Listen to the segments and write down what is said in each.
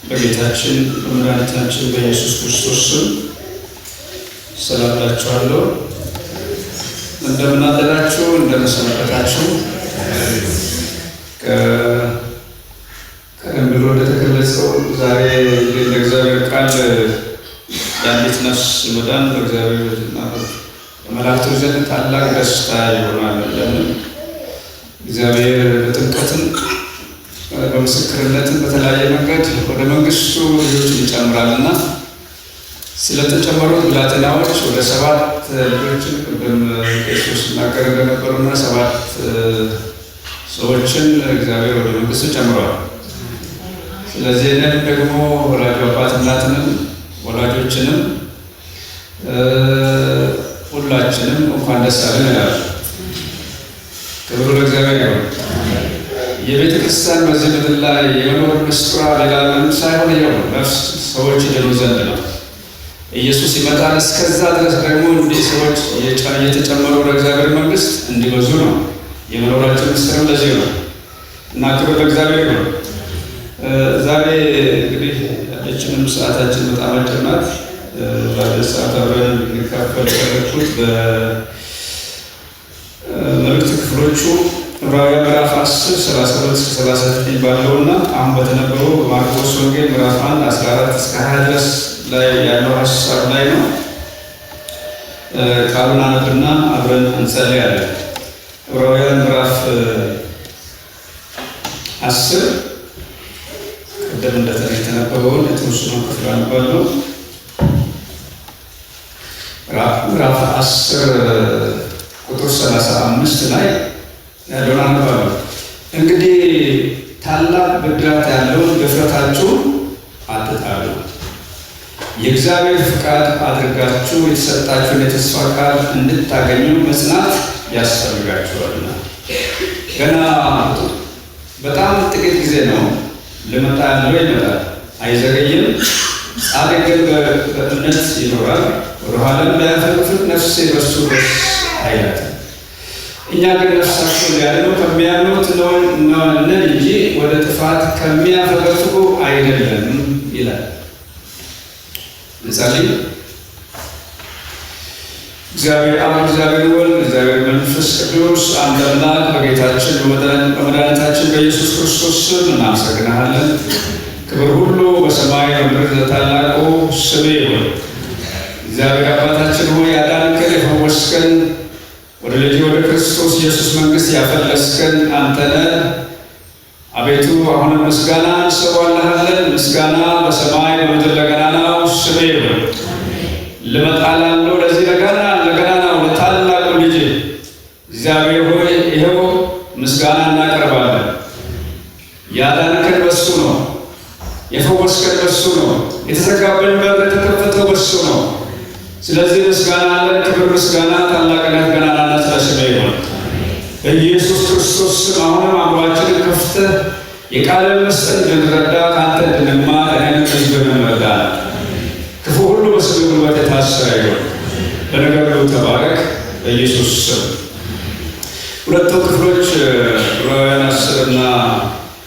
በጌታችን በመድኃኒታችን በኢየሱስ ክርስቶስ ስም ሰላም እላችኋለሁ። እንደምን አደራችሁ? እንደምን ሰነበታችሁ? ቀደም ብሎ እንደተገለጸው ዛሬ ለእግዚአብሔር ቃል የአንዲት ነፍስ መዳን በእግዚአብሔርና በመላእክቱ ዘንድ ታላቅ ደስታ ይሆናል። ለምን? እግዚአብሔር በጥምቀትም በምስክርነትም በተለያየ መንገድ ወደ መንግስቱ ልጆችን ይጨምራልና ስለተጨመሩት ብላቴናዎች ወደ 7 ልጆችን ቅድም ኢየሱስ ሲናገር እንደነበሩና 7 ሰዎችን እግዚአብሔር ወደ መንግስቱ ጨምሯል። ስለዚህ እኔም ደግሞ ወላጅ አባት እናትንም ወላጆችንም ሁላችንም እንኳን ደስ አለን እላለሁ። ክብሩ ለእግዚአብሔር ይሁን። የቤተ ክርስቲያን በዚህ ምድር ላይ የመኖር ምስጢሯ ሌላ ምንም ሳይሆን ይኸው ነፍስ ሰዎች ይድኑ ዘንድ ነው። ኢየሱስ ይመጣል። እስከዛ ድረስ ደግሞ እንዲህ ሰዎች እየተጨመሩ ወደ እግዚአብሔር መንግስት እንዲበዙ ነው። የመኖራቸው ምስጢርም ለዚህ ነው እና ክብር ለእግዚአብሔር ይሁን። ዛሬ እንግዲህ ያለችንም ሰዓታችን በጣም አጭር ናት። ባለች ሰዓት አብረን እንካፈል ያደረኩት በመልእክት ክፍሎቹ ዕብራውያን ምዕራፍ 10 32-39 ባለውና አሁን በተነበበው በማርቆስ ወንጌል ምዕራፍ 1 14-20 ድረስ ላይ ያለው ሀሳብ ላይ ነው። ቃሉን አነብና አብረን እንጸልያለን። ዕብራውያን ምዕራፍ 10 ቀደም እንደተነበበውን የተወሰኑ ክፍል አነባለሁ። ምዕራፍ 10 ቁጥር 35 ላይ ያለውን አነባለሁ። እንግዲህ ታላቅ ብድራት ያለውን ድፍረታችሁን አትጣሉ፣ የእግዚአብሔር ፍቃድ አድርጋችሁ የተሰጣችሁን የተስፋ ቃል እንድታገኙ መጽናት ያስፈልጋችኋልና። ገና በጣም ጥቂት ጊዜ ነው፣ ልመጣ ያለው ይመጣል፣ አይዘገይም። ጻድቅ ግን በእምነት ይኖራል። ወደኋላም ቢያፈገፍግ ነፍሴ በእርሱ ደስ አይላትም። እኛ ግን ነፍሳቸውን ሊያድኑ ከሚያምኑት ነን እንጂ ወደ ጥፋት ከሚያፈገፍጉ አይደለም ይላል። እንጸልይ። እግዚአብሔር አብ፣ እግዚአብሔር ወልድ፣ እግዚአብሔር መንፈስ ቅዱስ አንድ አምላክ በጌታችን በመድኃኒታችን በኢየሱስ ክርስቶስ ስም እናመሰግናለን። ክብር ሁሉ በሰማይ በምድር ለታላቁ ስም ይሁን። እግዚአብሔር አባታችን ሆይ ያዳንከን የፈወስከን ወደ ልጅ ወደ ክርስቶስ ኢየሱስ መንግስት ያፈለስከን አንተ ነህ። አቤቱ አሁንም ምስጋና እንሰዋልሃለን። ምስጋና በሰማይ በምድር ለገናናው ስም ይሁን። ልመጣ ላለው ለዚህ ለገናናው ለታላቁ ልጅ እግዚአብሔር ሆይ ይኸው ምስጋና እናቀርባለን። ያዳንከን በሱ ነው፣ የፈወስከን በሱ ነው፣ የተዘጋብን በር የተከፈተው በሱ ነው። ስለዚህ ምስጋና አለን። ክብር፣ ምስጋና፣ ታላቅነት፣ ገናናነት ለስምህ ይሁን በኢየሱስ ክርስቶስ ስም። አሁንም አእምሯችንን ከፍተህ የቃልን ምስጢር እንድንረዳ ከአንተ እንድንማር እኔንም ሕዝብህን እንርዳን። ክፉ ሁሉ በስምህ ጉልበት የታሰረ ይሁን። በነገር ሁሉ ተባረክ በኢየሱስ ስም። ሁለቱ ክፍሎች ዕብራውያን 10 እና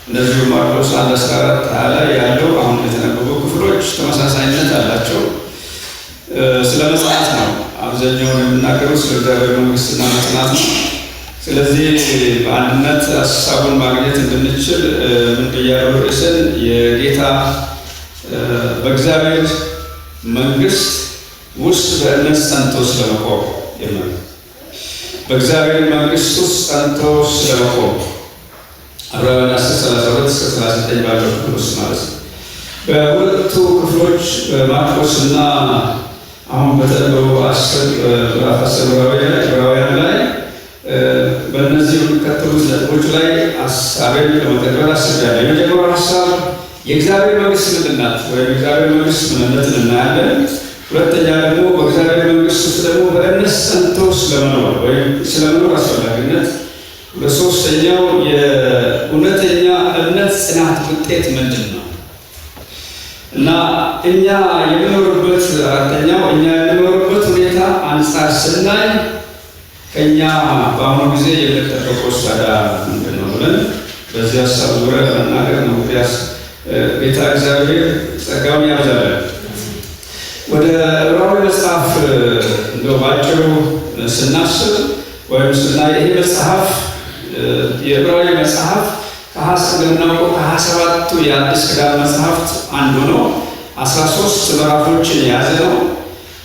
እንደዚሁ ማርቆስ 1:14 ላይ ያለው አሁን የተነበቡ ክፍሎች ተመሳሳይነት አላቸው። ስለ መጽናት ነው። አብዛኛውን የምናገረው ስለ እግዚአብሔር መንግስትና መጽናት ነው። ስለዚህ በአንድነት ሀሳቡን ማግኘት እንድንችል ምን ብያለሁ? ርዕስን የጌታ በእግዚአብሔር መንግስት ውስጥ በእምነት ጸንቶ ስለመቆም የሚል በእግዚአብሔር መንግስት ውስጥ ጸንቶ ስለመቆም ዕብራውያን 10:32-39 ባለው ክፍል ውስጥ ማለት ነው። በሁለቱ ክፍሎች በማርቆስና አሁን በተነበበው ምዕራፍ 10 ዕብራውያን ላይ በእነዚህ የሚከተሉት ነጥቦች ላይ ሀሳቤን ለመተግበር አስቤያለሁ። የመጀመሪያው ሀሳብ የእግዚአብሔር መንግስት ምንድን ናት ወይም የእግዚአብሔር መንግስት ምንነትን እናያለን። ሁለተኛ ደግሞ በእግዚአብሔር መንግስት ውስጥ ደግሞ በእምነት ጸንቶ ስለመኖር ወይም ስለመኖር አስፈላጊነት። በሶስተኛው የእውነተኛ እምነት ጽናት ውጤት ምንድን ነው እና እኛ የምኖርበት አራተኛው እኛ የምኖርበት ሁኔታ አንጻር ስናይ ከኛ በአሁኑ ጊዜ የሚጠበቀው ታዲያ ምንድን ነው ብለን በዚህ ሀሳብ ዙሪያ ለመናገር ነው። ጌታ እግዚአብሔር ጸጋውን ያብዛልን። ወደ ዕብራዊ መጽሐፍ እንደው ባጭሩ ስናስብ ወይም ስናይ ይህ መጽሐፍ የዕብራዊ መጽሐፍ እንደምናውቀው ከ27ቱ የአዲስ ኪዳን መጽሐፍት አንዱ ነው። 13 ምዕራፎችን የያዘ ነው።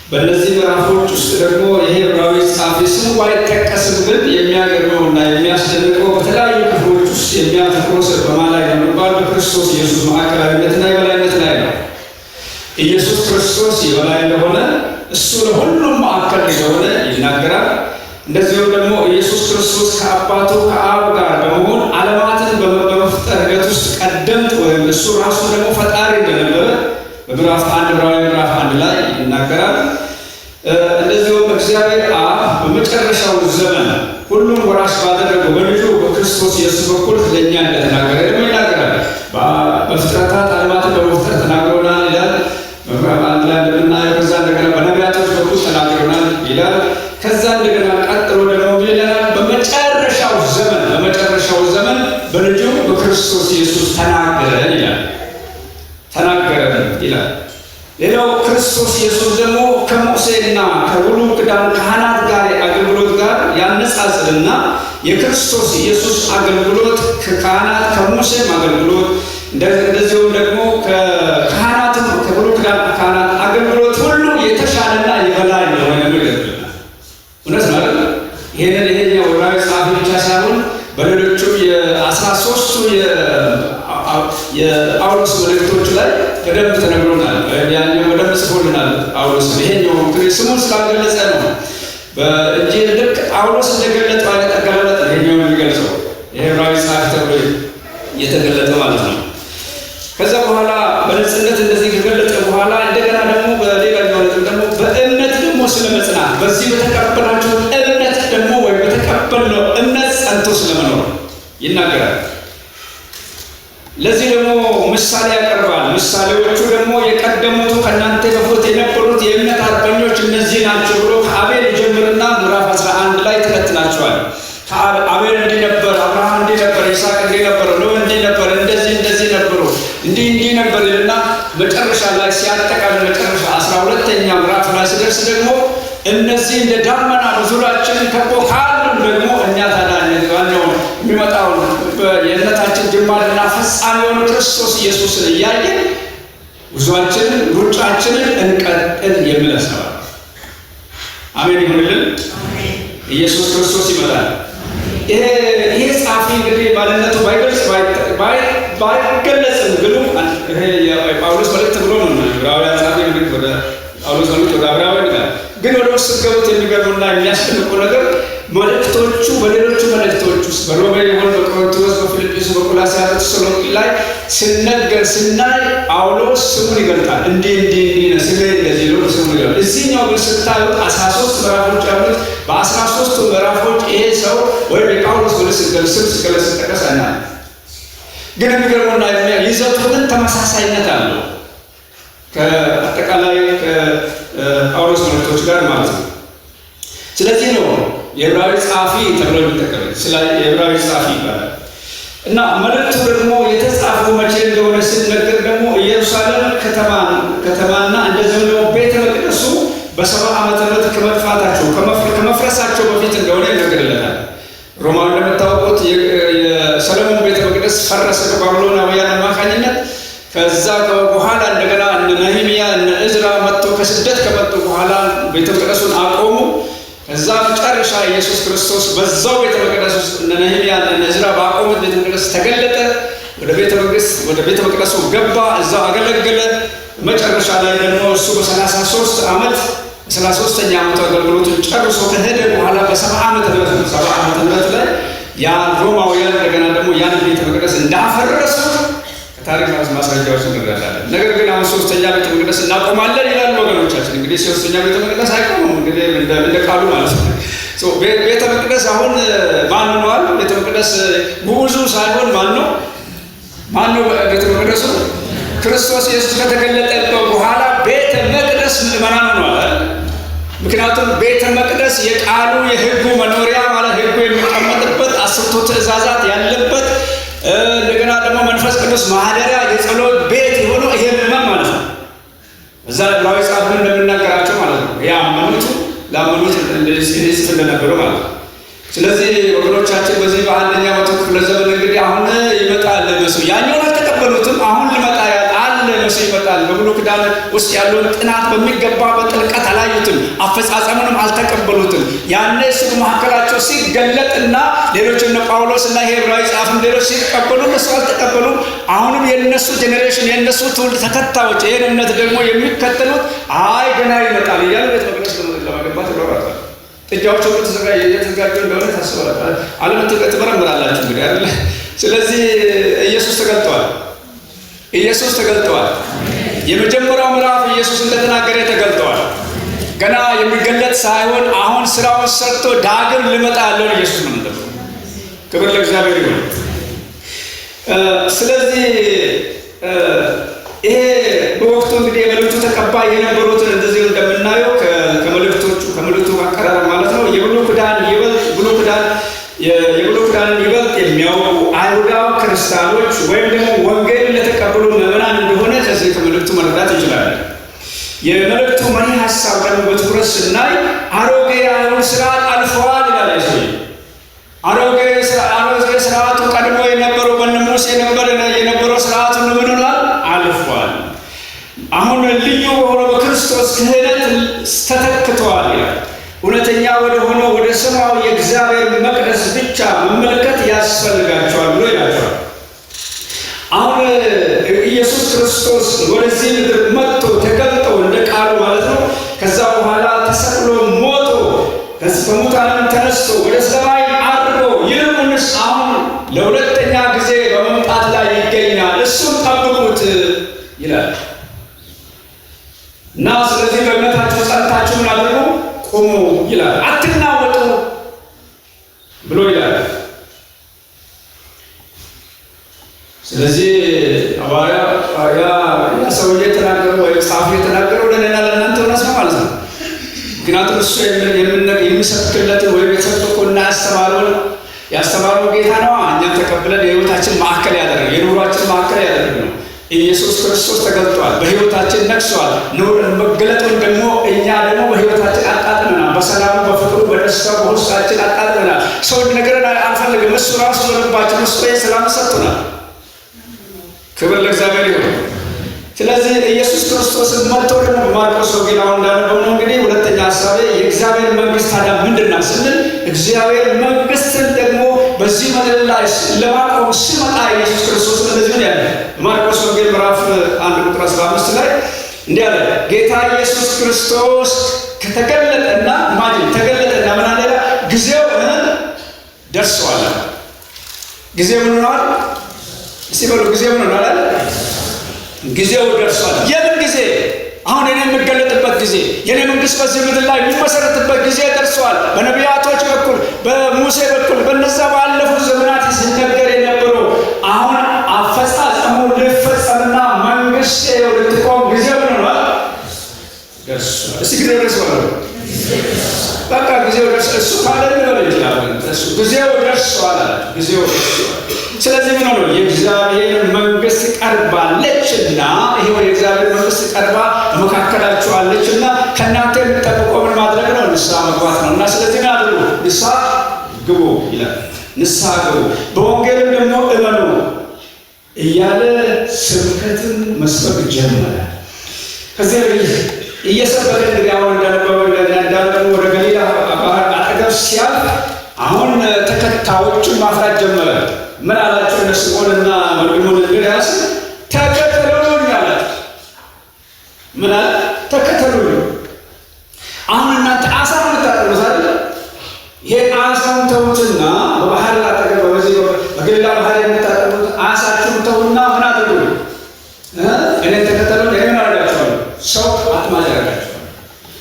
በእነዚህ ምዕራፎች ውስጥ ደግሞ ይሄ ዕብራዊ ጸሐፊ ስሙ ባይጠቀስም ግን የሚያገርመውና የሚያስደንቀው በተለያዩ ክፍሎች ውስጥ የሚያተኩረው በማን ላይ ነው የሚባል በክርስቶስ ኢየሱስ ማዕከላዊነትና የበላይነት ላይ ነው። ኢየሱስ ክርስቶስ የበላይ እንደሆነ እሱ ለሁሉም ማዕከል እንደሆነ ይናገራል። እንደዚሁም ደግሞ ኢየሱስ ክርስቶስ ከአባቱ ከአብ ጋር በመሆን ዓለማትን በመፍጠር ሂደት ውስጥ ቀደምት ወይም እሱ ራሱ ደግሞ ፈጣሪ እንደነበረ በምዕራፍ 1 ዕብራዊ ምዕራፍ 1 ላይ ይናገራል። እንደዚሁም እግዚአብሔር አብ በመጨረሻው ዘመን ሁሉም ወራሽ ባደረገው በልጁ በክርስቶስ ኢየሱስ በኩል ለእኛ እንደተናገረ ደግሞ ይናገራል። በፍጥረታት ዓለማትን በመፍጠር ተናግሮናል ይላል። በምዕራፍ 1 ላይ እንደምናየው ከዛ እንደገና በነቢያቶች በኩል ተናግሮናል ይላል። ከዛ እንደገና ቀጥሎ ደግሞ ይላል በመጨረሻው ዘመን በልጁ በክርስቶስ ኢየሱስ ተናገረን ይላል። ሌላው ክርስቶስ ኢየሱስ ደግሞ ከሙሴና ከብሉይ ኪዳን ካህናት ጋር አገልግሎት ጋር ያነጻጽርና የክርስቶስ ኢየሱስ አገልግሎት ከካህናት ከሙሴም አገልግሎት እንደዚሁም ደግሞ ከካህናትም ከብሉይ ኪዳን ካህናት አገልግሎት ሁሉ የተሻለና የበላይ እንደሆነ ይገልጽልናል። እውነት ነው አይደል? ይሄኛው ዕብራዊ ጸሐፊ ብቻ ሳይሆን በሌሎቹም የ13ቱ የጳውሎስ መልእክቶች ላይ በደንብ ተነግሮናል። ያኛው በደንብ ጽፎልናል ጳውሎስ። ይሄኛው እንግዲህ ስሙን ስላልገለጸ ነው እንጂ ልክ ጳውሎስ እንደገለጠው አይነት አገላለጥ ነው ይሄኛው የሚገልጸው። ይሄ ዕብራዊ ጸሐፊ ተብሎ የተገለጠ ማለት ነው። ከዛ በኋላ በነጽነት እንደዚህ ከገለጠ በኋላ እንደገና ደግሞ በሌላኛው ደግሞ በእምነት ደግሞ ስለመጽናት በዚህ በተቀበላችሁ እምነት ደግሞ ወይም በተቀበልነው እምነት ጸንቶ ስለመኖር ይናገራል። ለዚህ ደግሞ ምሳሌ ያቀርባል። ምሳሌዎቹ ደግሞ የቀደሙት ከእናንተ በፊት የነበሩት የእምነት አርበኞች እነዚህ ናቸው ብሎ ከአቤል ጀምርና ምዕራፍ 11 ላይ ተከትናቸዋል። አቤል እንዲህ ነበር፣ አብርሃም እንዲህ ነበር፣ ይስሐቅ እንዲህ ነበር፣ ኖህ እንዲህ ነበር፣ እንደዚህ ነበሩ፣ እንዲህ ነበር ይልና መጨረሻ ላይ ሲያጠቃልል መጨረሻ 12ኛ ምዕራፍ ላይ ሲደርስ ደግሞ እነዚህ እንደ ዳመና በዙሪያችን ከቦ ካሉ ደግሞ እኛ ታዲያ ዋናው የሚመጣውን የእምነታችን ጅማሬና ፍጻሜውን ክርስቶስ ኢየሱስን እያየን ጉዟችንን ሩጫችንን እንቀጥል የሚል ነው። አሜን ይሁንልን። ኢየሱስ ክርስቶስ ይመጣል። ይሄ ጸሐፊ እንግዲህ ማንነቱ ባይገለጽም ግሉ ይሄ የጳውሎስ መልእክት ብሎ ነው ዕብራውያን ጸሐፊ መልእክት ወደ ጳውሎስ መልእክት ወደ ዕብራውያን ይላል። ግን ወደ ውስጥ ገብቶ የሚገርሙና የሚያስደንቁ ነገር መልእክቶቹ በሌሎቹ መልእክቶች ውስጥ በሮሜ ይሁን በቆሮንቶስ በፊልጵስዩስ በቆላስይስ በተሰሎንቄ ላይ ሲነገር ስናይ ጳውሎስ ስሙን ይገልጣል። እንዲህ ነው ስሜ እንደዚህ ነው ስሙን ይገልጣል። እዚህኛው ግን ስታዩት 13 ምዕራፎች አሉት። በ13ቱ ምዕራፎች ይሄ ሰው ወይም የጳውሎስ ስም ሲጠቀስ አይናል። ግን የሚገርሙና ይዘቱ ግን ተመሳሳይነት አለው ከአጠቃላይ ከጳውሎስ መልእክቶች ጋር ማለት ነው። ስለዚህ ነው የዕብራዊ ጸሐፊ ተብሎ የሚጠቀም የዕብራዊ ጸሐፊ ይባላል። እና መልእክቱ ደግሞ የተጻፈው መቼ እንደሆነ ሲነገር ደግሞ ኢየሩሳሌም ከተማና እንደዚሁም ደግሞ ቤተ መቅደሱ በ70 ዓመተ ምህረት ከመጥፋታቸው ከመፍረሳቸው በፊት እንደሆነ ይነገርለታል። ሮማን እንደምታውቁት የሰሎሞን ቤተ መቅደስ ፈረሰ በባቢሎናውያን አማካኝነት። ከዛ በኋላ እንደገና እነ ነህምያ እነ ዕዝራ መጥቶ ከስደት ከመጡ በኋላ ቤተ መቅደሱን አቆሙ። ከዛ መጨረሻ ኢየሱስ ክርስቶስ በዛው ቤተ መቅደስ ውስጥ እነ ነህምያ እነ ዕዝራ ባቆሙት ቤተ መቅደስ ተገለጠ። ወደ ቤተ መቅደሱ ገባ፣ እዛው አገለገለ። መጨረሻ ላይ ደግሞ እሱ በ33 ዓመት 33ኛ ዓመቱ አገልግሎቱን ጨርሶ ከሄደ በኋላ በ70 ዓመተ ምህረት ላይ ያ ሮማውያን እንደገና ደግሞ ያን ቤተ መቅደስ እንዳፈረሱት ከታሪክ ማስረጃዎች እንረዳለን። ነገር ግን አሁን 3ኛ ቤተ መቅደስ እናቆማለን ይላሉ ወገኖቻችን። እንግዲህ 3ኛ ቤተ መቅደስ አይቆምም እንግዲህ እንደ ቃሉ ማለት ነው። ቤተ መቅደስ አሁን ማን ነዋል? ቤተ መቅደስ ጉዙ ሳይሆን ማን ነው ቤተ መቅደሱ? ክርስቶስ ኢየሱስ ከተገለጠ በኋላ ቤተ መቅደስ ምዕመናን ሆኗል። ምክንያቱም ቤተ መቅደስ የቃሉ የሕጉ መኖሪያ ማለት ሕጉ የሚቀመጥበት 10ቱ ትእዛዛት ያለበት እንደገና ደግሞ መንፈስ ቅዱስ ማደሪያ የጸሎት ቤት የሆነው ይሄ ምዕመን ማለት ነው። እዛ ዕብራዊ ጻፍ እንደምናገራቸው ማለት ነው። ያመኑት ላመኑት እንደዚህ እንደነበረው ማለት ነው። ስለዚህ ወገኖቻችን በዚህ በአንደኛው መቶ ክፍለ ዘመን እንግዲህ አሁን ይመጣል መሲሁ። ያኛውን አልተቀበሉትም። አሁን ሊመጣ አለ መሲሁ ይመጣል። በብሉይ ኪዳን ውስጥ ያለውን ጥናት በሚገባ በጥልቀት አላዩትም። አፈጻጸሙንም አልተቀበሉትም። ያኔ እሱ በመካከላቸው ሲገለጥና ሌሎች እነ ጳውሎስ እና ይሄ ዕብራዊ ጻፍም ሌሎች ሲቀበሉ እነሱ አልተቀበሉም። አሁንም የነሱ ጄኔሬሽን የነሱ ትውልድ ተከታዮች ይሄን እምነት ደግሞ የሚከተሉት አይ ገና ይመጣል እያሉ ቤተ መቅደስ ለማገባት ይሮራሉ። ጥጃዎቹ እየተዘጋጁ እንደሆነ ታስባላችሁ። ዓለምን ትመረምራላችሁ እንግዲህ አይደል? ስለዚህ ኢየሱስ ተገልጧል። ኢየሱስ ተገልጧል። የመጀመሪያው ምዕራፍ ኢየሱስ እንደተናገረ ተገልጧል። ገና የሚገለጥ ሳይሆን አሁን ስራውን ሰርቶ ዳግም ሊመጣ ያለውን ኢየሱስ ነው የምንጠብቀው። ክብር ለእግዚአብሔር ይሁን። ስለዚህ ይሄ በወቅቱ እንግዲህ የመልእክቱ ተቀባይ የነበሩትን እንደዚህ እንደምናየው ከመልእክቱ አቀራረብ ማለት ነው የብሉይ ኪዳንን ይበልጥ የሚያውቁ አይሁዳዊ ክርስቲያኖች ወይም ደግሞ ወንጌልን ለተቀበሉ ምዕመናን እንደሆነ ከዚህ ከመልእክቱ መረዳት እንችላለን። የመልእክቱ መሪ ሀሳብ ደግሞ በትኩረት ስናይ አሮጌ የአይሁድ ስርዓት አልፈዋል ይላል። አሮጌ ስርዓቱ ቀድሞ የነበረው በእነ ሙሴ የነበረው ስርዓቱ ምን ሆኗል? አልፏል። አሁን ልዩ በሆነው በክርስቶስ ክህነት ተተክተዋል ይላል። እውነተኛ ወደ ሆነው ወደ ሰማያዊ የእግዚአብሔር መቅደስ ብቻ መመልከት ያስፈልጋቸዋል ብሎ ይላቸዋል። አሁን ኢየሱስ ክርስቶስ ወደዚህ ምድር መጥቶ ተገልጦ እንደ ቃሉ ማለት ነው። ከዛ በኋላ ተሰቅሎ ሞቶ ከሙታንም ተነስቶ ወደ ሰማይ አድርጎ ይልቁንስ አሁን ለሁለተኛ ጊዜ በመምጣት ላይ ይገኛል። እሱም ጠብቁት ይላል እና ስለዚህ በእምነታችሁ ጸንታችሁ ምን አድርጉ? ቁሙ ይላል። አትናወጡ ብሎ ይላል። ስለዚህ ያ ሰውዬ የተናገረው ወይ ጻፊ የተናገረው ለእኔና ለእናንተ እውነት ነው ማለት ነው። ምክንያቱም እሱ የሚሰብክለትን ወይም የሰበከውና ያስተማረው ጌታ ነው። እኛም ተቀብለን የህይወታችን ማዕከል ያደረገ የኑሯችን ማዕከል ያደረገ ነው። ኢየሱስ ክርስቶስ ተገልጧል፣ በህይወታችን ነግሷል። መገለጡን ደግሞ እኛ ደግሞ በህይወታችን አጣጥመናል። በሰላሙ፣ በፍቅሩ፣ በደስታው በውስጣችን አጣጥመናል። ሰው ነገርን አንፈልግም። እሱ ራሱ በልባችን ውስጥ ሰላም ሰጥቶናል። ክብር ለእግዚአብሔር ይሁን። ስለዚህ ኢየሱስ ክርስቶስን መጥቶ ደግሞ በማርቆስ ወንጌል አሁን እንዳነበብነው እንግዲህ ሁለተኛ ሀሳቤ የእግዚአብሔር መንግስት ታዲያ ምንድን ናት ስንል እግዚአብሔር መንግስትን ደግሞ በዚህ ምድር ላይ ለማቆም ሲመጣ ኢየሱስ ክርስቶስ እንደዚህ ነው ያለ። በማርቆስ ወንጌል ምዕራፍ 1 ቁጥር 15 ላይ እንዲህ አለ። ጌታ ኢየሱስ ክርስቶስ ከተገለጠና ተገለጠና ምን አለ? ጊዜው ደርሷል። ጊዜው ምን ሆኗል? እስቲ በሉ ጊዜው ምን ሆኗል? ጊዜው ደርሷል። የምን ጊዜ? አሁን እኔ የምገለጥበት ጊዜ፣ የኔ መንግስት በዚህ ምድር ላይ የሚመሰረትበት ጊዜ ደርሷል። በነቢያቶች በኩል በሙሴ በኩል በነዛ ባለፉት ዘመናት ሲነገር የነበረው አሁን አፈጻጸሙ ሊፈጸምና መንግስት ልትቆም ጊዜው ሆኗል፣ ደርሷል። እስቲ ጊዜው ደርሷል። በቃ ጊዜው ደርሷል። እሱ ካለ ሊሆን ይችላል። እሱ ጊዜው ደርሷል አለ። ጊዜው ደርሷል። ስለዚህ ምን ሆነ? የእግዚአብሔር መንግስት ቀርባለችና ይሄው የእግዚአብሔር መንግስት ቀርባ በመካከላችኋለችና ከእናንተ የሚጠብቀው ምን ማድረግ ነው? ንስሐ መግባት ነው። እና ስለዚህ ምን አድርጉ? ንስሐ ግቡ ይላል። ንስሐ ግቡ፣ በወንጌልም ደግሞ እመኑ እያለ ስብከትን መስበክ ጀመረ። ከዚህ እየሰበከ እንግዲህ አሁን እንዳነበበ ወደ ገሊላ ባህር አጠገብ ሲያልፍ አሁን ተከታዮቹን ማፍራት ጀመረ። ምን አላቸው? እነ ስምዖንና ወንድሙን እንድርያስ ተከተሉኝ አላቸው። ምን አለ? ተከተሉኝ። አሁን እናንተ አሳ የምታጠምዱት አይደል? ይሄ አሳውን ተውትና በባህር አጠገብ በዚህ በገሊላ ባህር የምታጠምዱት አሳችሁን ተውና ምን አድርጉ? እኔን ተከተሉኝ። እኔ ምን አደርጋችኋለሁ? ሰው አጥማጅ አደርጋችኋለሁ።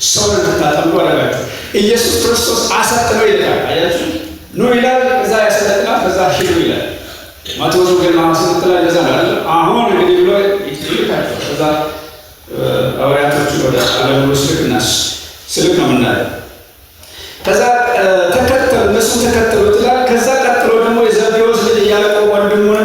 ሰው እንድታጠምዱ አደርጋችኋለሁ። ኢየሱስ ክርስቶስ አሰጥኖ ይልካል። አያችሁ? ኑ ይላል፣ ከዛ ያሰለጥናል፣ ከዛ ሂዱ ይላል። ማቴዎስ ወንጌል ምዕራፍ 8 ላይ እንደዛ ነው አይደል? አሁን እንግዲህ ብሎ ይልካቸዋል። ከዛ ሐዋርያቶቹ ወደ ዓለም ሁሉ ስልክ ነው የምናየው። ከዛ እነሱ ተከተሉት ይላል። ከዛ ቀጥሎ ደግሞ የዘብዴዎስ ልጅ ያዕቆብ ወንድሙን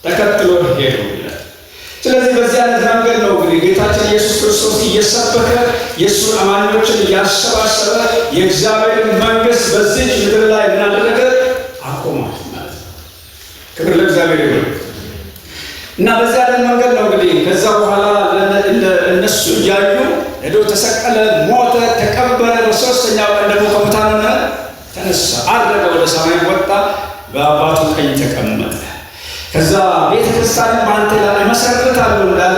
ተከትሎ ሄዱ ይላል። ስለዚህ በዚህ አይነት መንገድ ነው እንግዲህ ጌታችን ኢየሱስ ክርስቶስ እየሰበከ የእሱን አማኞችን እያሰባሰበ የእግዚአብሔርን መንግስት በዚች ምድር ላይ እናደረገ አቆማት ማለት ነው። ክብር ለእግዚአብሔር ይሁን እና በዚህ አይነት መንገድ ነው እንግዲህ ከዛ በኋላ እነሱ እያዩ ሄዶ ተሰቀለ፣ ሞተ፣ ተቀበረ፣ በሶስተኛው ቀን ደግሞ ከሙታን ተነሳ፣ አረገ፣ ወደ ሰማይ ወጣ፣ በአባቱ ቀኝ ተቀመጠ። ከዛ ቤተክርስቲያንን በአንተ ላይ እመሰርታለሁ እንዳለ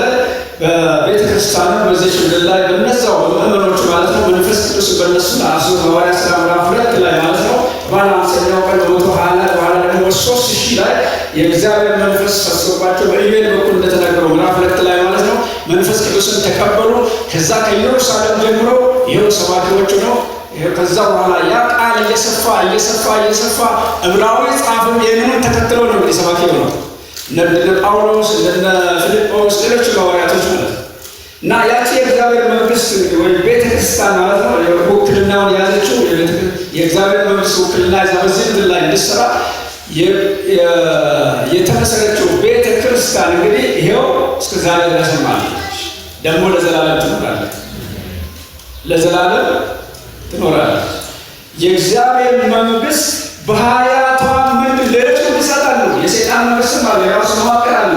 በቤተክርስቲያኑ በዚህ ምድር ላይ በነዛው በምእመኖች ማለት ነው መንፈስ ቅዱስ በእነሱ አስሮ ሐዋርያት ሥራ ምዕራፍ 2 ላይ ማለት ነው በ50ኛው ቀን በ120 በኋላ ደግሞ 3000 ላይ የእግዚአብሔር መንፈስ ፈስሶባቸው በኢሜል በኩል እንደተናገረው ምዕራፍ 2 ላይ ማለት ነው መንፈስ ቅዱስን ተቀበሉ። ከዛ ከኢየሩሳሌም ጀምሮ ይኸው ሰባኪዎቹ ነው። ከዛ በኋላ ያ ቃል እየሰፋ ዕብራዊ ጻፍም ይህንን ተከትሎ ነው እንግዲህ ሰባኪ ነው እነ ጳውሎስ እነ ፊልጶስ ሌሎች ሐዋርያቶች ማለት ነው። እና ያቺ የእግዚአብሔር መንግስት ወይ ቤተክርስቲያን ማለት ነው ውክልናውን የያዘችው የእግዚአብሔር መንግስት ውክልና ይዛ በዚህ ምድር ላይ እንድትሰራ የተመሰረችው ቤተክርስቲያን እንግዲህ ይሄው እስከ ዛሬ ድረስ ማለች። ደግሞ ለዘላለም ትኖራለች፣ ለዘላለም ትኖራለች። የእግዚአብሔር መንግስት በሀያቷ ምድር ሌሎች ይሰጣሉ። የሰይጣን መንግስትም አለ፣ የራሱ መዋቅር አለ።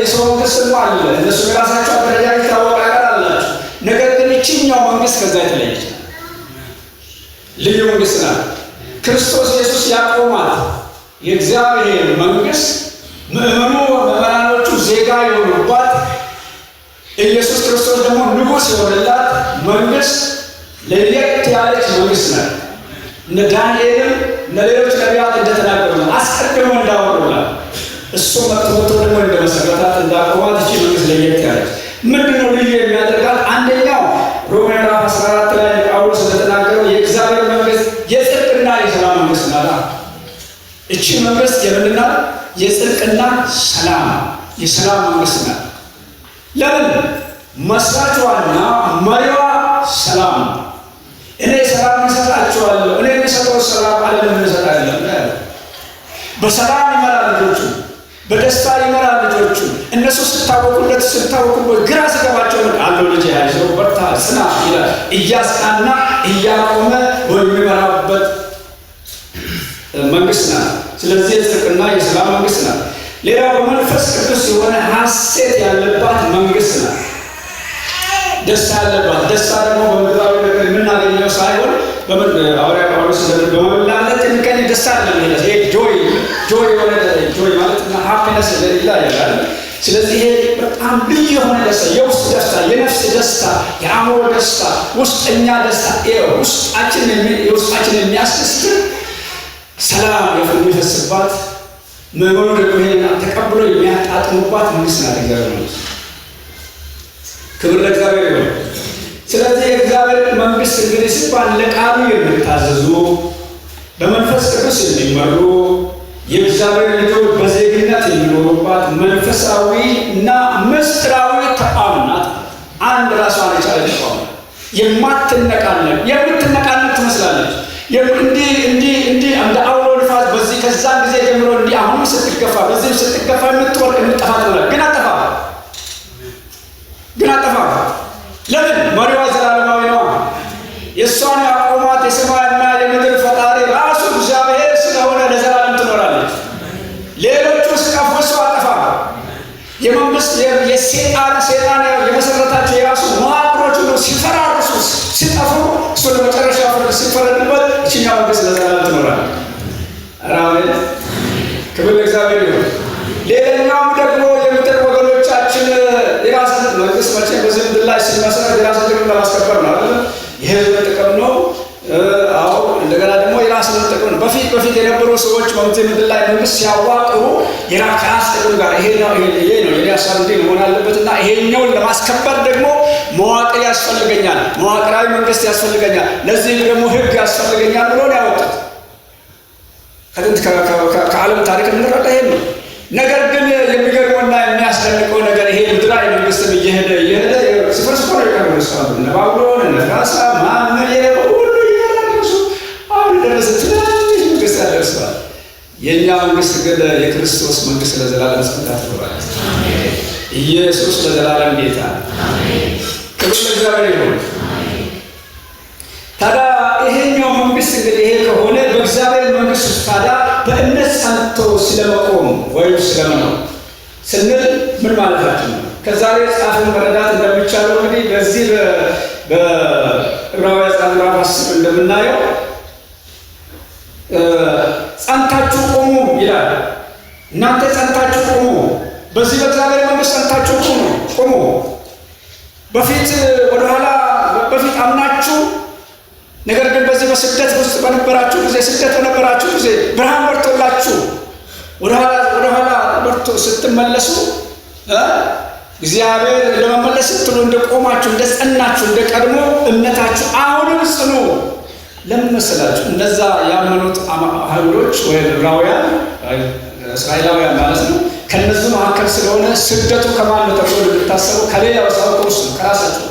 የሰው መንግስትም አለ፣ እነሱ የራሳቸው አደረጃጀት የታወቀ ሀገር አላቸው። ነገር ግን ይችኛው መንግስት ከዛ የተለየች ልዩ መንግስት ናት። ክርስቶስ ኢየሱስ ያቆማት የእግዚአብሔር መንግስት ምዕመናኖቹ ዜጋ የሆኑባት፣ ኢየሱስ ክርስቶስ ደግሞ ንጉሥ የሆነላት መንግስት ለየት ያለች መንግስት ናት። እነ ዳንኤልም እነ ሌሎች ነቢያት እንደተናገሩ አስቀድሞ እንዳወሩላት እሱ መጥቶ ደግሞ እንደመሰረታት እንዳቆማት እቺ መንግስት ለየት ያለች ምንድነው ልዩ የሚያደርጋት? አንደኛው ሮሜ ምዕራፍ 14 ላይ ጳውሎስ እንደተናገረው የእግዚአብሔር መንግስት የጽድቅና የሰላም መንግስት ናት። እቺ መንግስት የምንና የጽድቅና ሰላም የሰላም መንግስት ናት። ለምን? መስራቿና መሪዋ ሰላም ነው። እኔ ሰላም እሰጣችኋለሁ፣ እኔ የምሰጠው ሰላም ዓለም እንሰጣለን። በሰላም ይመራል ልጆቹ፣ በደስታ ይመራል ልጆቹ። እነሱ ስታወቁበት ግራ ሲገባቸው አለው ልጅ ያይዘው በርታ ጽና ይላል። እያስቃና እያቆመ የሚመራበት መንግስት ናት። ስለዚህ የጽድቅና የሰላም መንግስት ናት። ሌላው በመንፈስ ቅዱስ የሆነ ሐሴት ያለባት መንግስት ናት። ደስታ ያለባት። ደስታ ደግሞ በምድራዊ ነገር የምናገኘው ሳይሆን ሐዋርያ ጳውሎስ በመላለት የሚገኝ ደስታ አለ። ይሄ ጆይ ማለት እና ሃፒነስ ይላል። ስለዚህ ይሄ በጣም ልዩ የሆነ ደስታ፣ የውስጥ ደስታ፣ የነፍስ ደስታ፣ የአእምሮ ደስታ፣ ውስጠኛ ደስታ፣ ውስጣችን የሚያስደስት ሰላም የሚፈስባት ምዕመኑ ደግሞ ይሄን ተቀብሎ የሚያጣጥሙባት መንግስት ናት እግዚአብሔር መንግስት። ክብር ለእግዚአብሔር ይሁን። ስለዚህ የእግዚአብሔር መንግስት እንግዲህ ሲባል ለቃሉ የሚታዘዙ በመንፈስ ቅዱስ የሚመሩ የእግዚአብሔር ልጆች በዜግነት የሚኖሩባት መንፈሳዊ እና ምስጢራዊ ተቋም ናት። አንድ ራሷን የቻለ ተቋም የማትነቃነቅ የምትነቃነቅ ትመስላለች። እንዲህ እንደ አውሎ ንፋስ በዚህ ከዛን ጊዜ ጀምሮ እንዲህ አሁን ስትገፋ በዚህ ስትገፋ የምትወርቅ የምትጠፋ ትሆናለች። ግን አጠፋ። ለምን? መሪዋ ዘላለማዊ ነው። የእሷን ያቆማት የሰማይና የምድር ፈጣሪ ራሱ እግዚአብሔር ስለሆነ ለዘላለም ትኖራለች። ሌሎቹ እስከፉ እሱ አጠፋ። የመንግስት የሰይጣን የመሰረታቸው የራሱ መዋቅሮች ሁሉ ሲፈራርሱ ሲጠፉ እሱ ለመጨረሻ ፍርድ ሲፈረድበት እችኛው መንግስት ለዘላለም ትኖራለች። አሜን። ክብር ለእግዚአብሔር ይሁን። ሌላኛውም ደግሞ የምድር ወገኖቻችን የራሳችን መንግስት መቼም በዚህ ምድር ላይ ሲመሰረት የራሳችን ጥቅም ለማስከበር ነው አይደል? የህዝብ ጥቅም ነው። አዎ፣ እንደገና ደግሞ የራሳችን ጥቅም ነው። በፊት የነበሩ ሰዎች በዚህ ምድር ላይ መንግስት ሲያዋቅሩ የራስ ጥቅም ጋር ይሄ ነው የኔ ሀሳብ እንዲህ መሆን አለበትና ይሄኛውን ለማስከበር ደግሞ መዋቅር ያስፈልገኛል፣ መዋቅራዊ መንግስት ያስፈልገኛል፣ ለዚህ ደግሞ ህግ ያስፈልገኛል ብሎ ነው ያወጡት። ከጥንት ከዓለም ታሪክ የምንረዳ ይሄ ነው። ነገር ግን የሚገርመውና የሚያስደንቀው ነገር ይሄ ምድራዊ መንግስትም እየሄደ ሲፈርስ እኮ ነው የቀረው። እስካሁን እነ ባቢሎን እነ ፍራንስ ሁሉ እየደረሱ አሁን ደረሰ ትናንሽ መንግስት ያደርሰዋል። የኛ መንግስት ግን የክርስቶስ መንግስት ለዘላለም ጸንታ ትኖራለች። ኢየሱስ ለዘላለም ጌታ። ክብር ለእግዚአብሔር ይሁን። ታዲያ ይሄኛው መንግስት እንግዲህ ይሄ ከሆነ በእግዚአብሔር መንግስት ውስጥ ታዲያ በእምነት ጸንቶ ስለመቆም ወይም ስለመኖር ስንል ምን ማለታችን ነው? ከዛሬ ጻፍን መረዳት እንደሚቻለው እንግዲህ በዚህ በዕብራውያን ምዕራፍ 10 እንደምናየው ጸንታችሁ ቆሙ ይላል። እናንተ ጸንታችሁ ቆሙ፣ በዚህ በእግዚአብሔር መንግስት ጸንታችሁ ቆሙ። በፊት ወደኋላ በፊት አምናችሁ ነገር ግን በዚህ በስደት ውስጥ በነበራችሁ ጊዜ ስደት በነበራችሁ ጊዜ ብርሃን በርቶላችሁ ወደኋላ በርቶ ስትመለሱ እግዚአብሔር ለመመለስ ስትሉ እንደቆማችሁ እንደጸናችሁ እንደቀድሞ እምነታችሁ አሁንም ጽኑ። ለምን መሰላችሁ? እነዛ ያመኑት አይሁዶች ወይ ዕብራውያን እስራኤላውያን ማለት ነው። ከነዚህ መካከል ስለሆነ ስደቱ ከማን ነው ተብሎ ልታሰቡ ከሌላው ሰው ውስጥ ከራሳቸው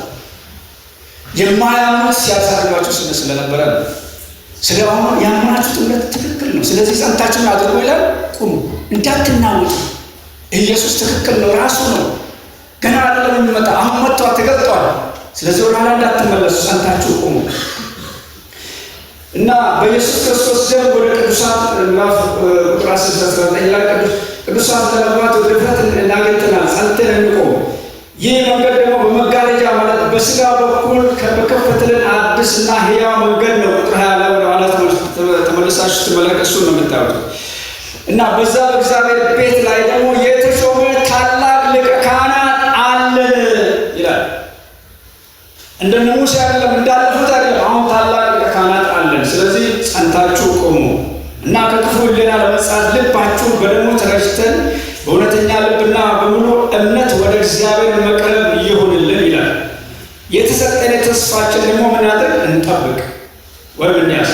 የማያምኑት ሲያሳርጓችሁ ስለነበረ ነው። ስለሆነ ያመናችሁት እምነት ትክክል ነው። ስለዚህ ጸንታችሁን አድርጎ ይላል። ቁሙ፣ እንዳትናወጡ። ኢየሱስ ትክክል ነው፣ ራሱ ነው። ገና አይደለም የሚመጣ፣ አሁን መጥቷል፣ ተገልጧል። ስለዚህ ወደኋላ እንዳትመለሱ ጸንታችሁ ቁሙ እና በኢየሱስ ክርስቶስ ደም ወደ ቅዱሳን ምዕራፍ ቁጥር 19 ላይ ቅዱሳን ለመግባት ወደ ድፍረት እናገኝተናል። ጸንተን እንቆም። ይህ መንገድ ደግሞ በመጋረጃ ማለት በስጋ በኩል በከፈተልን አዲስና ሕያው መንገድ ነው። ቁጥር 20 ላይ ወደ ኋላ ተመልሳችሁ ትመለከቱ ነው የምታዩት። እና በዛ በእግዚአብሔር ቤት ላይ ደግሞ የተሾመ ታላቅ ሊቀ ካህናት አለን ይላል። እንደነ ሙሴ አይደለም፣ እንዳለፉት አይደለም። አሁን ታላቅ ሊቀ ካህናት አለን። ስለዚህ ጸንታችሁ ቆሙ እና ከክፉ ሕሊና ለመንጻት ልባችሁን በደሙ ተረጭተን በእውነተኛ ልብና በሙሉ እምነት ወደ እግዚአብሔር መቅረብ ይሁንልን ይላል። የተሰጠን ተስፋችን ደግሞ ምን ያድርግ? እንጠብቅ ወይም እንያዝ።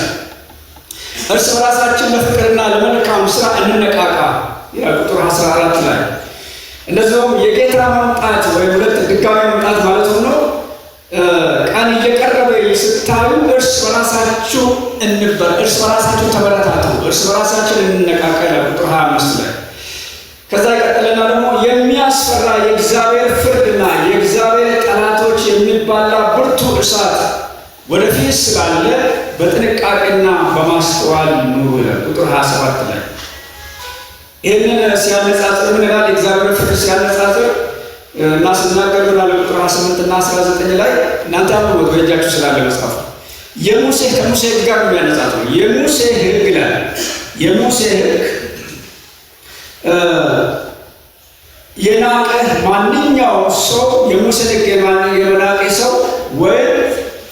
እርስ በራሳችን ለፍቅርና ለመልካም ስራ እንነቃቃ ይላል ቁጥር 14 ላይ። እንደዚሁም የጌታ መምጣት ወይም ሁለት ድጋሚ መምጣት ማለት ነው ቀን እየቀረበ ስታዩ እርስ በራሳችሁ እርስ በራሳችሁ ተበረታቱ፣ እርስ በራሳችን እንነቃቃ ይላል ቁጥር 25 ላይ። ከዛ ይቀጥልና ደግሞ የሚያስፈራ የእግዚአብሔር ፍርድና የእግዚአብሔር ጠላቶች የሚባላ ብርቱ እሳት ወደፊት ስላለ በጥንቃቄና በማስተዋል ኑሩ ይላል ቁጥር 27 ላይ። ይህንን ሲያነጻጽር ምን ይላል? የእግዚአብሔር ፍርድ ሲያነጻጽር እና ስናገር ምን አለ? ቁጥር 28 እና 19 ላይ እናንተ አሁን በእጃችሁ ስላለ መጽሐፍ ከሙሴ ሕግ ጋር የሚያነጻጽረው የሙሴ ሕግ ይላል። የሙሴ ሕግ የናቀ ማንኛውም ሰው የሙሴን ሕግ የናቀ ሰው ወይም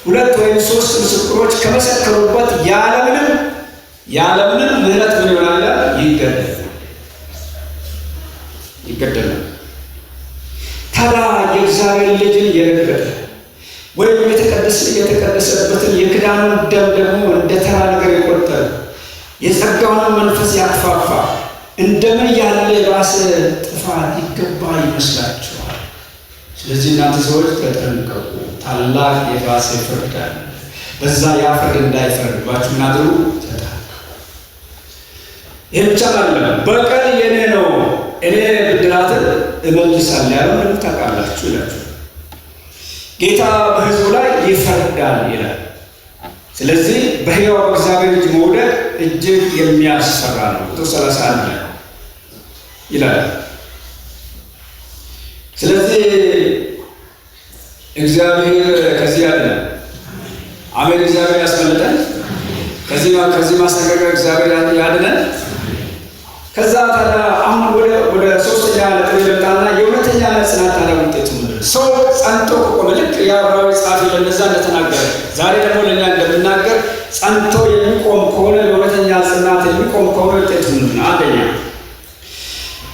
2 ወይም 3 ምስክሮች ከመሰከሩበት ያለምንም ምሕረት ምን ይሆናል? ይገደላል። ታዲያ የእግዚአብሔር ልጅን የረገጠ ወይም የተቀደሰበትን የክዳኑን ደም ደግሞ እንደ ተራ ነገር የቆጠረ የጸጋውን መንፈስ ያክፋፋ እንደምን ያለ የባሰ ጥፋት ይገባ ይመስላችኋል? ስለዚህ እናንተ ሰዎች ተጠንቀቁ፣ ታላቅ የባሰ ፍርድ አለ። በዛ ያ ፍርድ እንዳይፈርድባችሁ ምን አድርጉ? ተጠንቀቁ። ይህ ብቻ አይደለም፣ በቀል የኔ ነው፣ እኔ ብድራትን እመልሳለሁ ያለው ደግሞ ታውቃላችሁ ይላችሁ። ጌታ በሕዝቡ ላይ ይፈርዳል ይላል። ስለዚህ በሕያው በእግዚአብሔር ልጅ መውደቅ እጅግ የሚያስፈራ ነው። ቁጥር 31 ላይ ይላል። ስለዚህ እግዚአብሔር ከዚህ ያድነን። አሜን። እግዚአብሔር ያስመልጠን። ከዚህ ማስጠንቀቂያ እግዚአብሔር ያድነን። ከዛ ታዲያ አሁን ወደ ሶስተኛ ነጥብ ይመጣና የእውነተኛ ጽናት ታዲያ ውጤቱ ምንድን ነው? ሰው ጸንቶ ከቆመ ልክ የዕብራዊ ጸሐፊ ለነዛ እንደተናገረ ዛሬ ደግሞ ለእኛ እንደምናገር ጸንቶ የሚቆም ከሆነ ለእውነተኛ ጽናት የሚቆም ከሆነ ውጤቱ ምንድን ነው? አንደኛ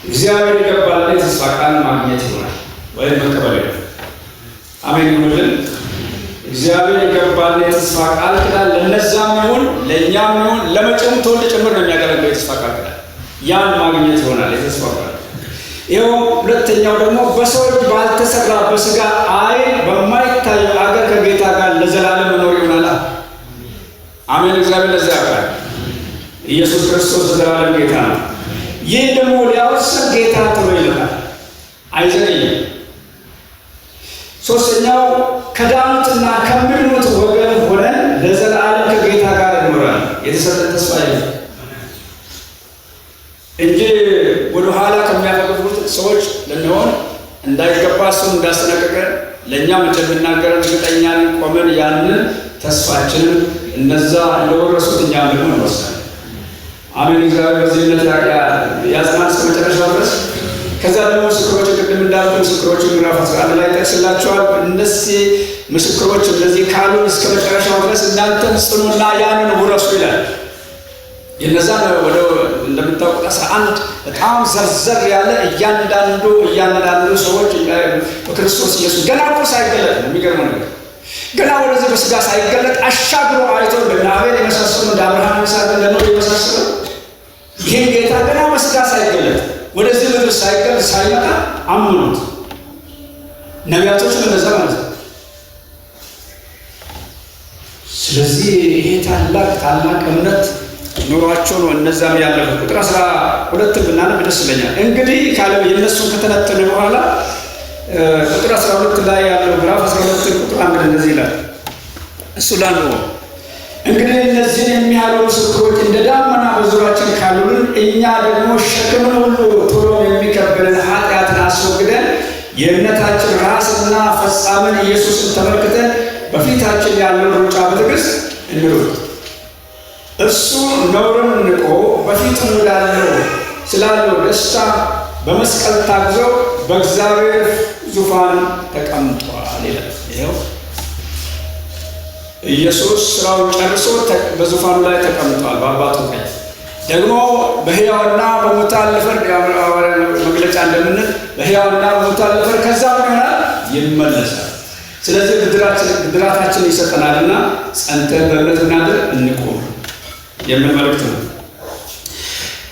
እግዚአብሔር የገባልን የተስፋ ቃል ማግኘት ይሆናል ወይም መቀበል ነው። አሜን ይሁንልን። እግዚአብሔር የገባልን የተስፋ ቃል ኪዳን ለነዛም ይሁን ለእኛም ይሁን ለመጪውም ትውልድ ጭምር ነው የሚያገለግለው የተስፋ ቃል ኪዳን። ያን ማግኘት ይሆናል የተስፋ ቃል። ይኸው ሁለተኛው ደግሞ በሰው እጅ ባልተሰራ በስጋ ዓይን በማይታይ አገር ከጌታ ጋር ለዘላለም መኖር ይሆናል። አሜን። እግዚአብሔር ለዚያ ያውቃል። ኢየሱስ ክርስቶስ ዘላለም ጌታ ነው። ይህ ደግሞ ሊያወርሰን ጌታ ጥሎ ይልካል፣ አይዘገይም። ሶስተኛው ከዳኑትና ከሚድኑት ወገን ሆነን ለዘላለም ከጌታ ጋር እንኖራለን። የተሰጠን ተስፋ ይሄ እንጂ ወደ ኋላ ከሚያፈገፍጉት ሰዎች ልንሆን እንዳይገባ እሱን እንዳስጠነቀቀ ለእኛም እንደምናገር እርግጠኛ ቆመን ያንን ተስፋችንን እነዛ እንደወረሱት እኛም ደግሞ እንወርሳለን። አሜን። እግዚአብሔር በዚህነት ያጽናን እስከ መጨረሻው ድረስ። ከዛ ደግሞ ምስክሮች ቅድም እንዳልኩ ምስክሮች ምዕራፍ 11 ላይ ጠቅስላችኋል። እነዚህ ምስክሮች እንደዚህ ካሉን እስከ መጨረሻው ድረስ እናንተም ጽኑና ያንን ውረሱ ይላል። የነዛን ወደ እንደምታውቁት 11 በጣም ዘርዘር ያለ እያንዳንዱ ሰዎች በክርስቶስ ኢየሱስ ገና እኮ ሳይገለጥ ነው። የሚገርመው ነገር ገና ወደዚህ በስጋ ሳይገለጥ አሻግሮ አይቶ እንደ አቤል የመሳሰሉ እንደ አብርሃም ይስሐቅ እንደ ኖህ የመሳሰሉ ይህን ጌታ ገና በስጋ ሳይገለጥ ወደዚህ ምድር ሳይገለጥ ሳይመጣ አምኑት። ነቢያቶችም እንደዛ ማለት ነው። ስለዚህ ይሄ ታላቅ እምነት ኑሯቸው ነው። እነዛም ያለፈ ቁጥር 12 ብናነብ ደስ ይለኛል። እንግዲህ ካለ የነሱን ከተነተነ በኋላ ቁጥር 12 ላይ ያለው ምዕራፍ 12 ቁጥር 1 እንደዚህ ይላል። እሱ ላንዱ እንግዲህ እነዚህን የሚያሉ ምስክሮች እንደ ዳመና በዙሪያችን ካሉልን እኛ ደግሞ ሸክምን ሁሉ ቶሎ የሚከብልን ኃጢአትን አስወግደን የእምነታችን ራስና ፈጻምን ኢየሱስን ተመልክተን በፊታችን ያለው ሩጫ በትዕግስት እንሩጥ። እርሱ ነውርን ንቆ በፊቱ ስላለው ደስታ በመስቀል ታግዞ በእግዚአብሔር ዙፋን ተቀምጧል ይላል። ይኸው ኢየሱስ ስራውን ጨርሶ በዙፋኑ ላይ ተቀምጧል በአባቱ ቀኝ። ደግሞ በሕያውና በሙታን ለፍርድ መግለጫ እንደምንል በሕያውና በሙታን ለፍርድ ከዛ ምን ይሆናል? ይመለሳል። ስለዚህ ብድራታችን ይሰጠናልና ጸንተን በእምነት እናድር እንቁም የሚል መልእክት ነው።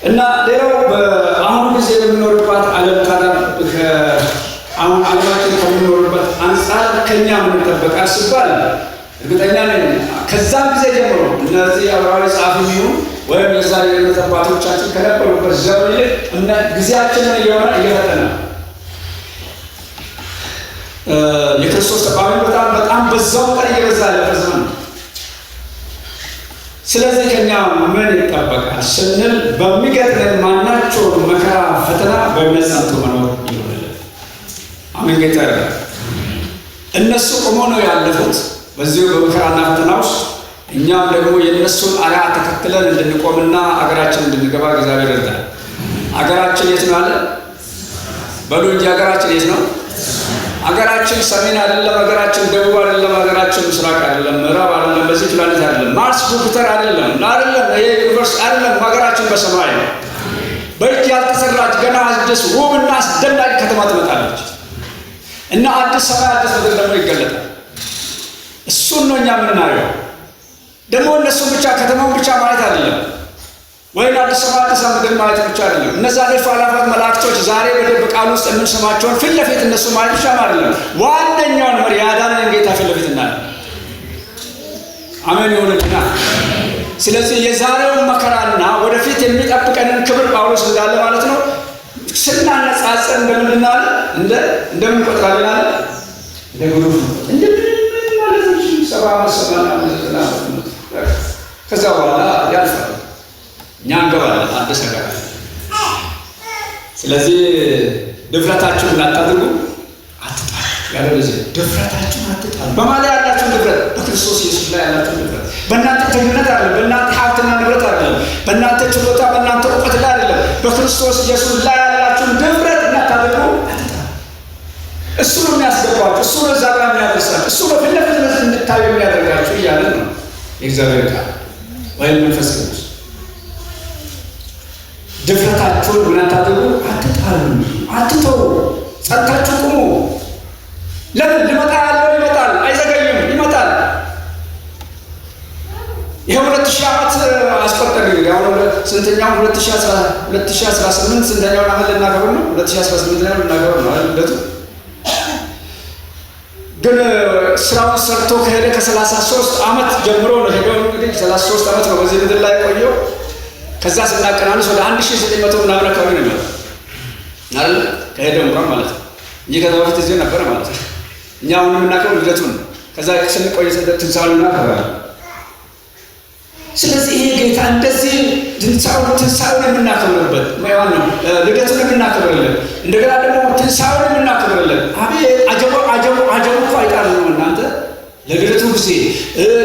እና ሌላው በአሁኑ ጊዜ በምንኖርባት ዓለም ታዲያ አሁን ዓለማችን ከምንኖርበት አንጻር ከኛ ምን ይጠበቃል ሲባል እርግጠኛ ነኝ ከዛም ጊዜ ጀምሮ እነዚህ አብራዊ ጸሐፊ የሚሆኑ ወይም የዛ የእምነት አባቶቻችን ከነበሩበት ዘመን ይልቅ ጊዜያችንን እየፈጠነ የክርስቶስ ተቃዋሚ በጣም በዛው ቀን እየበዛ ያለፈ ዘመን ነው። ስለዚህ ከኛ ምን ይጠበቃል ስንል በሚገጥመን ማናቸውም መከራ፣ ፈተና በእምነት ጸንቶ መኖር ይሆንልን። አሜን። ጌታ ይባርክ። እነሱ ቆመው ነው ያለፉት በዚሁ በመከራና ፈተና ውስጥ። እኛም ደግሞ የእነሱን አርአያ ተከትለን እንድንቆምና አገራችን እንድንገባ እግዚአብሔር ይርዳል። አገራችን የት ነው አለ? በሉ እንጂ አገራችን የት ነው? አገራችን ሰሜን አይደለም፣ አገራችን ደቡብ አይደለም፣ አገራችን ምስራቅ አይደለም፣ ምዕራብ አይደለም፣ በዚህ ፕላኔት አይደለም፣ ማርስ ጁፒተር አይደለም፣ ይሄ ዩኒቨርስ አይደለም። አገራችን በሰማይ ነው። በእጅ ያልተሰራች ገና አዲስ ውብና አስደናቂ ከተማ ትመጣለች እና አዲስ ሰማይ አዲስ ምድር ደግሞ ይገለጣል። እሱን ነው እኛ የምናየው። ደግሞ እነሱን ብቻ ከተማውን ብቻ ማለት አይደለም፣ ወይም አዲስ ሰማይ አዲስ ምድር ማለት ብቻ አይደለም። እነዛ እልፍ አእላፋት መላእክቶች ዛሬ በቃሉ ውስጥ የምንሰማቸውን ፊት ለፊት እነሱ ማለት ብቻ አይደለም፣ ዋነኛውን መሪ ያዳነን ጌታ ፊት ለፊት እናያለን። አሜን ይሁንልና። ስለዚህ የዛሬውን መከራና ወደፊት የሚጠብቀንን ክብር ጳውሎስ እንዳለ ማለት ነው ስናነጻጽር እንደምን ቆጥራለን አለ? እንደ ጉሩፍ እንደምን ማለት ነው። 70 ከዛ በኋላ ያልፋል። እኛ እንገባለን አዲስ ነገር። ስለዚህ ድፍረታችሁን እንዳታድርጉ አትጣሉ ያለ ለዚህ ድፍረታችሁን አትጣሉ። በማለት ያላችሁን ድፍረት በክርስቶስ ኢየሱስ ላይ ያላችሁን ድፍረት በእናንተ ትግነት አይደለም፣ በእናንተ ሀብትና ንብረት አይደለም፣ በእናንተ ችሎታ በእናንተ እውቀት ላይ አይደለም፣ በክርስቶስ ኢየሱስ ላይ ያላችሁን ድፍረት እንዳታድርጉ አትጣሉ። እሱ ነው የሚያስገባችሁ፣ እሱ ነው እዛ ጋር የሚያደርሳችሁ፣ እሱ ነው ፊት ለፊት እንድታዩ የሚያደርጋችሁ እያለ ነው የእግዚአብሔር ቃል ወይም መንፈስ ቅዱስ። ድፍረታችሁን ምን አታድርጉ? አትጣሉ፣ አትተው፣ ጸንታችሁ ቁሙ። ለምን ሊመጣ ያለው ይመጣል፣ አይዘገይም፣ ይመጣል። ይሄ 2000 ዓመት አስቆጠረ። ያው ስንተኛው 2018 ስንተኛውን ዓመት ልናገሩ ነው? 2018 ላይ ልናገሩ ነው አይደል? ግን ስራውን ሰርቶ ከሄደ ከ33 ዓመት ጀምሮ ነው ሄደው። እንግዲህ 33 ዓመት ነው በዚህ ምድር ላይ ቆየው። ከዛ ስናቀናንስ ወደ 1900 ምናምን አካባቢ ነው የሚመጣው አይደል? ከሄደ እንኳን ማለት ነው እንጂ ከዛ በፊት እዚህ ነበረ ማለት ነው። እኛ አሁን የምናከብረው ልደቱን ነው። ከዛ ስንቆይ ትንሣኤውን እናከብራለን። ስለዚህ ይሄ ጌታ እንደዚህ ትንሣኤውን የምናከብርበት ማይዋን ነው፣ ልደቱን የምናከብርለት እንደገና ደግሞ ትንሣኤውን የምናከብርለት። አቤት አጀቡ እኮ አይጣልም እናንተ። ለልደቱ ጊዜ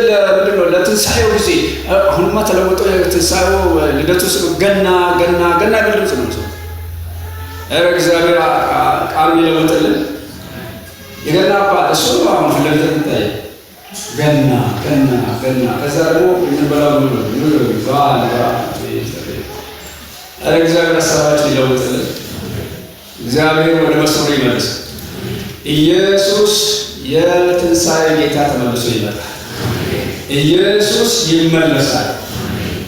ለምንድን ነው ለትንሣኤው ጊዜ አሁንማ ተለውጦ ትንሣኤው ልደቱ ገና የሚልም ነው። እግዚአብሔር ቃል ይለውጥልን። የገና አባት እሱ ነው። አሁን ፍለግተን ይታይ ገና ከዛ ደግሞ የምንበላው እግዚአብሔር ሀሳባችን ይለውጥልን። እግዚአብሔር ወደ መስመሩ ይመልስ። ኢየሱስ የትንሣኤ ጌታ ተመልሶ ይመጣል። ኢየሱስ ይመለሳል።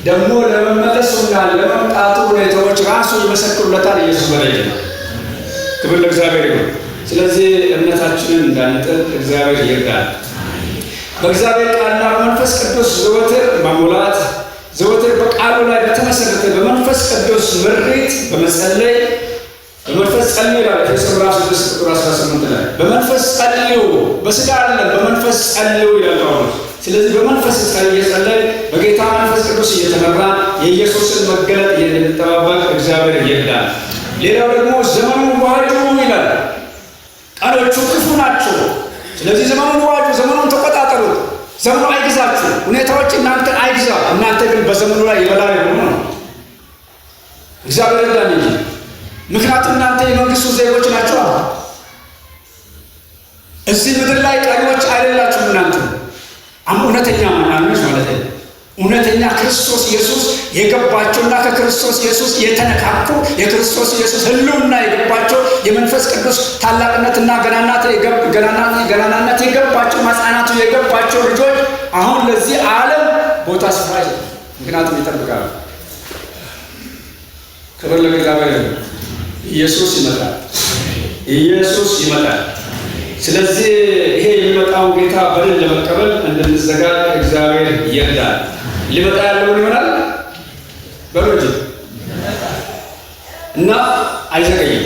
ደግሞ ለመመለሱና ለመምጣቱ ሁኔታዎች ራሱ ይመሰክሩለታል። ኢየሱስ በላይ ነው። ክብር ለእግዚአብሔር ይሁን። ስለዚህ እምነታችንን እንዳንጥል እግዚአብሔር ይርዳል። በእግዚአብሔር ቃልና በመንፈስ ቅዱስ ዘወትር መሙላት፣ ዘወትር በቃሉ ላይ በተመሰረተ በመንፈስ ቅዱስ ምሪት በመጸለይ በመንፈስ ጸልዩ ይላል ኤፌሶን ምዕራፍ 6 ቁጥር 18 ላይ በመንፈስ ጸልዩ፣ በስጋ አይደለም በመንፈስ ጸልዩ ይላል ጳውሎስ። ስለዚህ በመንፈስ እየጸለይ በጌታ መንፈስ ቅዱስ እየተመራ የኢየሱስን መገለጥ እንድንጠባበቅ እግዚአብሔር ይርዳል። ሌላው ደግሞ ዘመኑን ዋጁ ይላል። ቀኖቹ ክፉ ናቸው። ስለዚህ ዘመኑን ዋጁ፣ ዘመኑን ተቆጣጠሩት። ዘመኑ አይግዛችሁ፣ ሁኔታዎች እናንተ አይግዛ፣ እናንተ ግን በዘመኑ ላይ ይበላል ነው እግዚአብሔር ይርዳል እንጂ። ምክንያቱም እናንተ የመንግስቱ ዜጎች ናቸው። እዚህ ምድር ላይ ቀሪዎች አይደላችሁም። እናንተ እውነተኛ ማናኖች ማለት ነው። እውነተኛ ክርስቶስ ኢየሱስ የገባቸውና ከክርስቶስ ኢየሱስ የተነካኩ የክርስቶስ ኢየሱስ ሕልውና የገባቸው የመንፈስ ቅዱስ ታላቅነትና ገናናነት የገባቸው ማጽናናቱ የገባቸው ልጆች አሁን ለዚህ ዓለም ቦታ ስፍራ ይሰጣሉ። ምክንያቱም ይጠብቃሉ። ክብር ለእግዚአብሔር። ኢየሱስ ይመጣል። ኢየሱስ ይመጣል። ስለዚህ ይሄ የሚመጣው ጌታ በድል ለመቀበል እንድንዘጋጅ እግዚአብሔር ይርዳል። ሊመጣ ያለው ይሆናል በሮጅ እና አይዘገይም።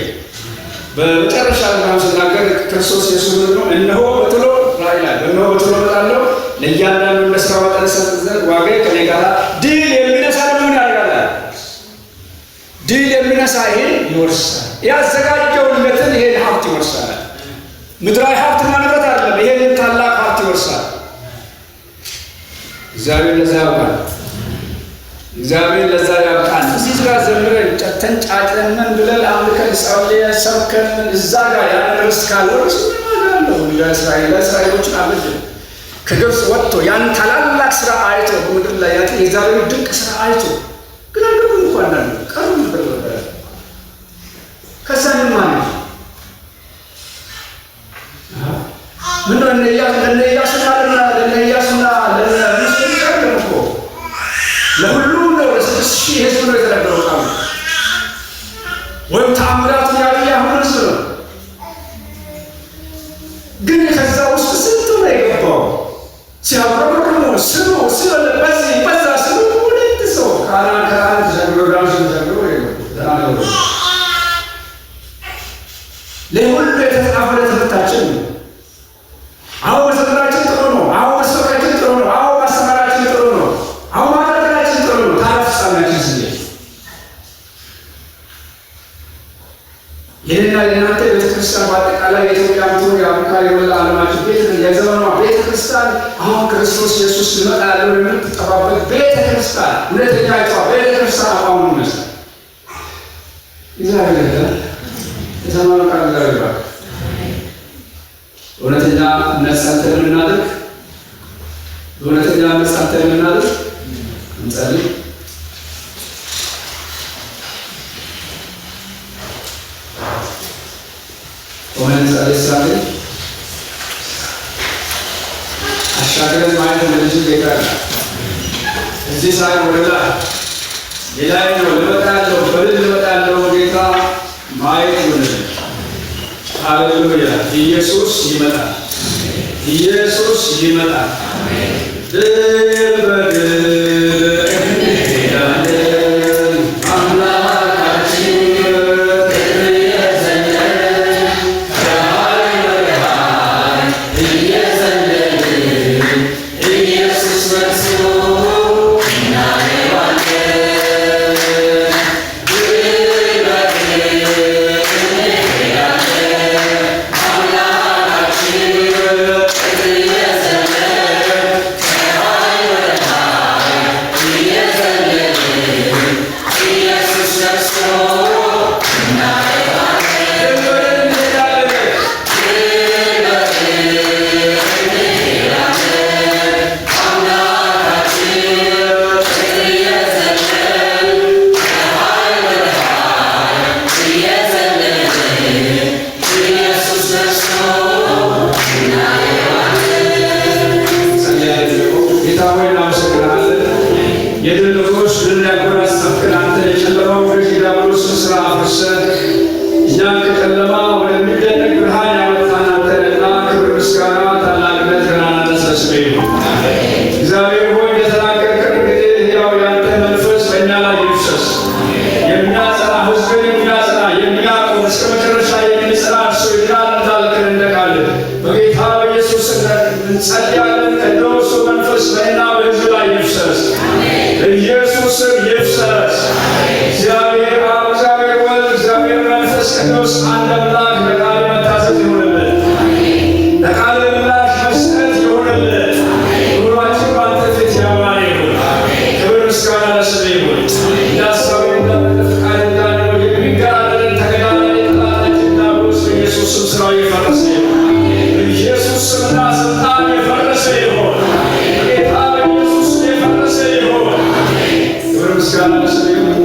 በመጨረሻ ምናምን ስናገር ክርስቶስ ኢየሱስ ነው እነሆ በቶሎ ራእይ ላይ እነሆ በቶሎ እመጣለሁ ለእያንዳንዱ እንደ ሥራው መጠን እሰጥ ዘንድ ዋጋዬ ከእኔ ጋር ድል የሚነሳ ምን ያደርጋል? ድል የሚነሳ ይሄን ይወርሳል። ያዘጋጀውለትን ይሄን ሀብት ይወርሳል። ምድራዊ ሀብትና ንብረት አይደለም፣ ይሄን ታላቅ ሀብት ይወርሳል። እግዚአብሔር ለዛ ያውቃል። እግዚአብሔር ለዛ ያውቃል። እዚህ ጋር ዘምረን ተንጫጭተን ምን ብለን አምልከን ጸልየን ሰብከን እዛ ጋር ያደረስ ካልወርስ ነው ለእስራኤሎች አበጀ ከግብፅ ወጥቶ ያን ታላላቅ ስራ አይቶ በምድር ላይ ያ የእግዚአብሔር ድንቅ ስራ አይቶ ግን አልገቡም እንኳን እንዳለ ቀሩ ነበር። ከዛ ምን ማለት ምን ነው ለኢያሱና ለሙሴ ቀርቦ ለሁሉም ነው 6000 ሕዝብ ነው የተነገረው ቃሉ ወይም ታምራቱ ያያ ሁሉ ነው። ግን ከዛ ውስጥ ስንቱ ነው የገባው? ሲያብረበረሙ ስሙ በዛ ስሙ ሁለት ሰው ካራን ዘግሮዳን ዘግሮ ለሁሉ የተጻፈ ትምህርታችን ነው። አሁን መስመራችን ጥሩ ነው። አሁን መስመራችን ጥሩ ነው። አሁን ማስተማራችን ጥሩ ነው። አሁን ማድረጋችን ጥሩ ነው። ታላፍሳናችን ሲል ይህና የእናንተ ቤተክርስቲያን በአጠቃላይ የኢትዮጵያ ምትሆን የአፍሪካ የወላ ዓለማችን የዘመኗ ቤተክርስቲያን አሁን ክርስቶስ ኢየሱስ ሊመጣ ያለው የምትጠባበቅ ቤተክርስቲያን እውነተኛ ቤተክርስቲያን አቋሙ ይመስላል። እግዚአብሔር የሰማኑ ቃል እግዚአብሔር እውነተኛ ነጻተን የምናደርግ እውነተኛ ነጻተን የምናደርግ እንጸልይ። ጸልይ አሻገረን ማየት እንደዚህ ጌታ እዚህ ሳይሆን ወደ ላይ ሌላ ነው ልመጣለሁ በድል ልመጣለሁ ጌታ ማየት ይሆንልን። ሃሌሉያ! ኢየሱስ ይመጣል። ኢየሱስ ይመጣል። ድል በድል እንሄዳለን ድል ያጎናጸፍከን አንተ የጨለማው ገዥ ዲያብሎስን ሥራ አፍርሰህ እኛን ከጨለማ ወደሚደነቅ ብርሃን ያመጣን አንተ ነህና ክብር፣ ምስጋና፣ ታላቅነት፣ ገናናነት ለስምህ ይሁን። እግዚአብሔር ሆይ እንደተናገርከን እንግዲህ ሕያው ያንተ መንፈስ በእኛ ላይ ይፍሰስ። የሚያጸና ሕዝብን የሚያጸና የሚያቆም እስከ መጨረሻ የሚጸና እርሱ ይድናል እንዳልከን እንደ ቃልህ በጌታ በኢየሱስ እንጸልያለን። ቅዱሱ መንፈስ በእኛ በሕዝብ ላይ ይፍሰስ፣ በኢየሱስም ይፍሰስ። እግዚአብሔር አብ፣ እግዚአብሔር ወልድ፣ እግዚአብሔር መንፈስ ቅዱስ አንድ አምላክ ለቃል መታዘዝ ይሁንልን፣ ለቃል ምላሽ መስጠት ይሁንልን። ኑሯችን በአንተ ፊት ያማረ ይሁን። ክብር ምስጋና ለስምህ ይሁን። እንዳሳብና ፈቃድ እንዳንሆን የሚገዳደረን ተገዳዳሪ ጠላታችን ዲያብሎስ በኢየሱስም ሥራው የፈረሰ ይሁን። በኢየሱስ ስምና ስልጣን የፈረሰ ይሁን። በጌታ በኢየሱስ የፈረሰ ይሁን። ክብር ምስጋና ለስምህ ይሁን።